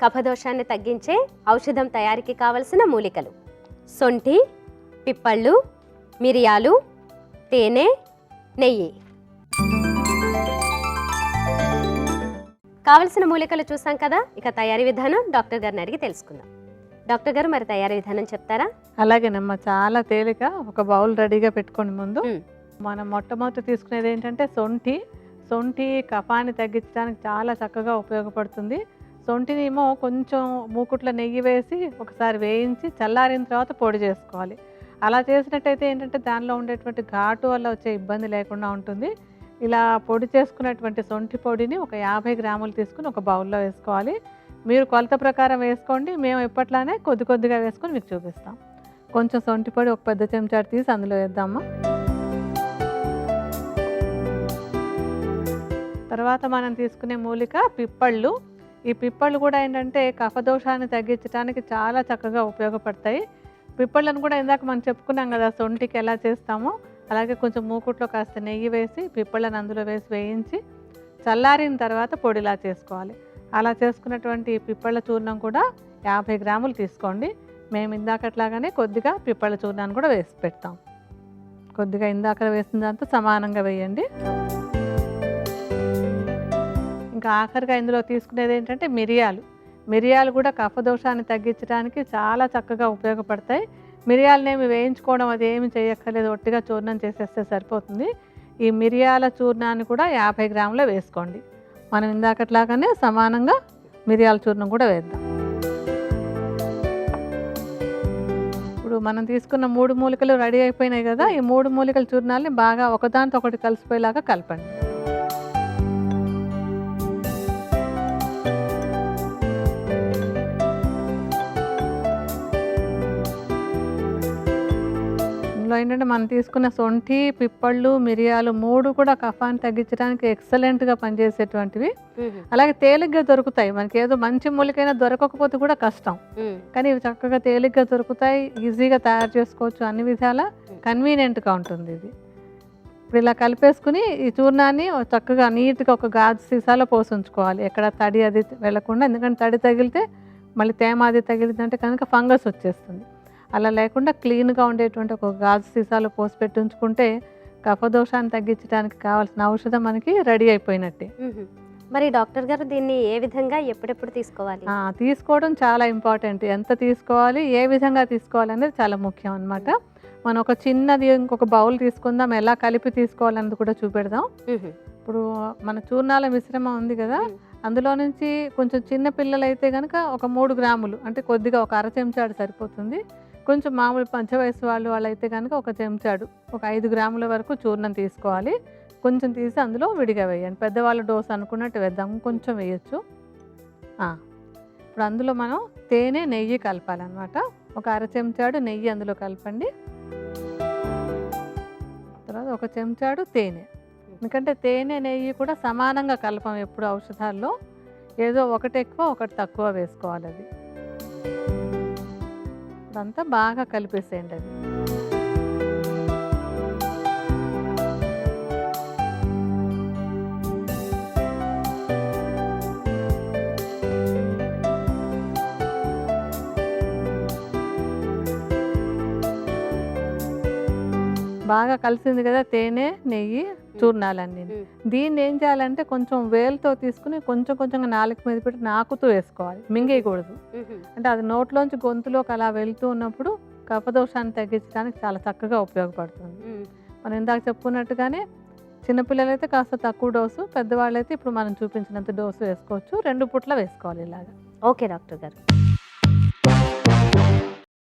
కఫదోషాన్ని తగ్గించే ఔషధం తయారీకి కావలసిన మూలికలు: సొంఠి, పిప్పళ్ళు, మిరియాలు, తేనె, నెయ్యి. కావలసిన మూలికలు చూసాం కదా, ఇక తయారీ విధానం డాక్టర్ గారిని అడిగి తెలుసుకుందాం. డాక్టర్ గారు, మరి తయారీ విధానం చెప్తారా? అలాగేనమ్మా, చాలా తేలిక. ఒక బౌల్ రెడీగా పెట్టుకోండి. ముందు మనం మొట్టమొదటి తీసుకునేది ఏంటంటే సొంఠి కఫాన్ని తగ్గించడానికి చాలా చక్కగా ఉపయోగపడుతుంది. సొంఠిని ఏమో కొంచెం మూకుట్లో నెయ్యి వేసి ఒకసారి వేయించి చల్లారిన తర్వాత పొడి చేసుకోవాలి. అలా చేసినట్టయితే ఏంటంటే దానిలో ఉండేటువంటి ఘాటు వల్ల వచ్చే ఇబ్బంది లేకుండా ఉంటుంది. ఇలా పొడి చేసుకున్నటువంటి సొంఠి పొడిని ఒక 50 గ్రాములు తీసుకుని ఒక బౌల్లో వేసుకోవాలి. మీరు కొలత ప్రకారం వేసుకోండి. మేము ఎప్పట్లానే కొద్ది కొద్దిగా వేసుకొని మీకు చూపిస్తాం. కొంచెం సొంఠి పొడి ఒక పెద్ద చెంచాడు తీసి అందులో వేద్దామా. తర్వాత మనం తీసుకునే మూలిక పిప్పళ్ళు. ఈ పిప్పళ్ళు కూడా ఏంటంటే కఫదోషాన్ని తగ్గించడానికి చాలా చక్కగా ఉపయోగపడతాయి. పిప్పళ్ళను కూడా ఇందాక మనం చెప్పుకున్నాం కదా, సొంటికి ఎలా చేస్తామో అలాగే కొంచెం మూకుట్లో కాస్త నెయ్యి వేసి పిప్పళ్ళను అందులో వేసి వేయించి చల్లారిన తర్వాత పొడిలా చేసుకోవాలి. అలా చేసుకున్నటువంటి పిప్పళ్ళ చూర్ణం కూడా 50 గ్రాములు తీసుకోండి. మేము ఇందాకట్లాగానే కొద్దిగా పిప్పళ్ళ చూర్ణాన్ని కూడా వేసి పెడతాం. కొద్దిగా ఇందాక వేసిన దాంతో సమానంగా వేయండి. ఇంకా ఆఖరిగా ఇందులో తీసుకునేది ఏంటంటే మిరియాలు కూడా కఫదోషాన్ని తగ్గించడానికి చాలా చక్కగా ఉపయోగపడతాయి. మిరియాలనేమి వేయించుకోవడం అది ఏమి చేయక్కర్లేదు, ఒట్టిగా చూర్ణం చేసేస్తే సరిపోతుంది. ఈ మిరియాల చూర్ణాన్ని కూడా 50 గ్రాములు వేసుకోండి. మనం ఇందాకట్లాగానే సమానంగా మిరియాల చూర్ణం కూడా వేద్దాం. ఇప్పుడు మనం తీసుకున్న 3 మూలికలు రెడీ అయిపోయినాయి కదా, ఈ 3 మూలికల చూర్ణాలని బాగా ఒకదాంతో ఒకటి కలిసిపోయేలాగా కలపండి. ఇందులో ఏంటంటే మనం తీసుకున్న సొంఠి, పిప్పళ్ళు, మిరియాలు 3 కూడా కఫాన్ని తగ్గించడానికి ఎక్సలెంట్గా పనిచేసేటువంటివి. అలాగే తేలిగ్గా దొరుకుతాయి. మనకి ఏదో మంచి మూలికైనా దొరకకపోతే కూడా కష్టం, కానీ ఇవి చక్కగా తేలిగ్గా దొరుకుతాయి. ఈజీగా తయారు చేసుకోవచ్చు, అన్ని విధాల కన్వీనియంట్గా ఉంటుంది ఇది. ఇప్పుడు ఇలా కలిపేసుకుని ఈ చూర్ణాన్ని చక్కగా నీట్గా ఒక గాజు సీసాలో పోసి ఉంచుకోవాలి. ఎక్కడ తడి అది వెళ్ళకుండా, ఎందుకంటే తడి తగిలితే మళ్ళీ తేమ అది తగిలిందంటే కనుక ఫంగస్ వచ్చేస్తుంది. అలా లేకుండా క్లీన్గా ఉండేటువంటి ఒక గాజు సీసాలో పోసి పెట్టి ఉంచుకుంటే కఫదోషాన్ని తగ్గించడానికి కావాల్సిన ఔషధం మనకి రెడీ అయిపోయినట్టే. మరి డాక్టర్ గారు, దీన్ని ఏ విధంగా ఎప్పుడెప్పుడు తీసుకోవాలి? తీసుకోవడం చాలా ఇంపార్టెంట్. ఎంత తీసుకోవాలి, ఏ విధంగా తీసుకోవాలి అనేది చాలా ముఖ్యం అన్నమాట. మనం ఒక చిన్నది ఇంకొక బౌల్ తీసుకుందాం, ఎలా కలిపి తీసుకోవాలన్నది కూడా చూపెడదాం. ఇప్పుడు మన చూర్ణాల మిశ్రమం ఉంది కదా, అందులో నుంచి కొంచెం చిన్న పిల్లలు అయితే కనుక ఒక 3 గ్రాములు అంటే కొద్దిగా ఒక అర చెంచాడు సరిపోతుంది. కొంచెం మామూలు పంచ వయసు వాళ్ళైతే కనుక ఒక చెంచాడు, ఒక 5 గ్రాముల వరకు చూర్ణం తీసుకోవాలి. కొంచెం తీసి అందులో విడిగా వేయండి. పెద్దవాళ్ళ డోసు అనుకున్నట్టు వేద్దాం, కొంచెం వేయచ్చు. ఇప్పుడు అందులో మనం తేనె, నెయ్యి కలపాలన్నమాట. ఒక అర చెంచాడు నెయ్యి అందులో కలపండి. తర్వాత ఒక చెంచాడు తేనె. ఎందుకంటే తేనె, నెయ్యి కూడా సమానంగా కలపం ఎప్పుడు ఔషధాల్లో. ఏదో ఒకటి ఎక్కువ ఒకటి తక్కువ వేసుకోవాలి. అది ఇదంతా బాగా కలిపేసేయండి. అది బాగా కలిసింది కదా తేనె, నెయ్యి, చూర్ణాలన్నీ. దీన్ని ఏం చేయాలంటే కొంచెం వేలుతో తీసుకుని కొంచెం కొంచెంగా నాలుక మీద పెట్టి నాకుతూ వేసుకోవాలి, మింగేయకూడదు. అంటే అది నోట్లోంచి గొంతులోకి అలా వెళ్తూ ఉన్నప్పుడు కఫదోషాన్ని తగ్గించడానికి చాలా చక్కగా ఉపయోగపడుతుంది. మనం ఇందాక చెప్పుకున్నట్టుగానే చిన్నపిల్లలైతే కాస్త తక్కువ డోసు, పెద్దవాళ్ళైతే ఇప్పుడు మనం చూపించినంత డోసు వేసుకోవచ్చు. 2 పూట్ల వేసుకోవాలి ఇలాగా. ఓకే డాక్టర్ గారు.